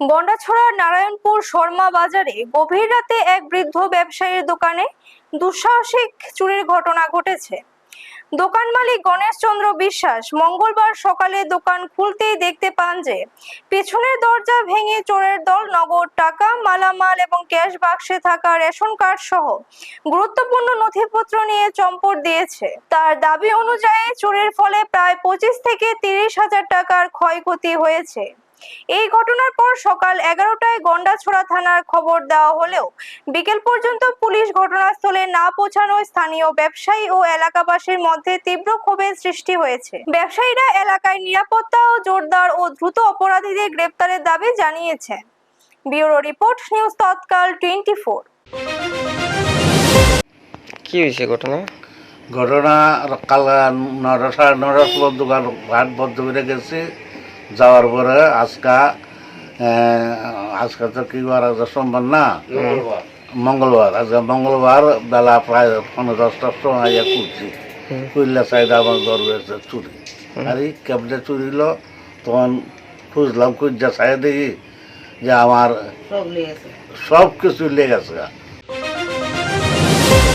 গন্ডাছড়ার নারায়ণপুর শর্মা বাজারে গভীর রাতে এক বৃদ্ধ ব্যবসায়ীর দোকানে দুঃসাহসিক চুরির ঘটনা ঘটেছে। দোকান মালিক গণেশ চন্দ্র বিশ্বাস মঙ্গলবার সকালে দোকান খুলতেই দেখতে পান যে পেছনের দরজা ভেঙে চোরের দল নগদ টাকা, মালামাল এবং ক্যাশ বাক্সে থাকা রেশন কার্ড সহ গুরুত্বপূর্ণ নথিপত্র নিয়ে চম্পট দিয়েছে। তার দাবি অনুযায়ী চুরির ফলে প্রায় 25 থেকে 30,000 টাকার ক্ষয়ক্ষতি হয়েছে। এই ঘটনার পর সকাল 11টায় গন্ডাছড়া থানার খবর দেওয়া হলেও বিকেল পর্যন্ত পুলিশ ঘটনাস্থলে না পৌঁছানোয় স্থানীয় ব্যবসায়ী ও এলাকাবাসীর মধ্যে তীব্র ক্ষোভের সৃষ্টি হয়েছে। ব্যবসায়ীরা এলাকায় নিরাপত্তা ও জোরদার ও দ্রুত অপরাধীদের গ্রেপ্তারের দাবি জানিয়েছেন। ব্যুরো রিপোর্ট, নিউজ তৎকাল 24। কি হয়েছে ঘটনা? কাল 9টা সাড়ে 9টার সময় দোকান ঘাট বন্ধ করে গেছি। যাওয়ার পরে আজকে তো কি বার, সোমবার না, মঙ্গলবার। আজকে মঙ্গলবার বেলা প্রায় 9:10টার সময় খুঁজছি, খুললে চাইদা আমার দর হয়েছে চুরি। আর এই কেমনে চুরি হলো তখন খুঁজলাম, খুঁজা চাই দেখি যে আমার সব কিছু লেগেছে।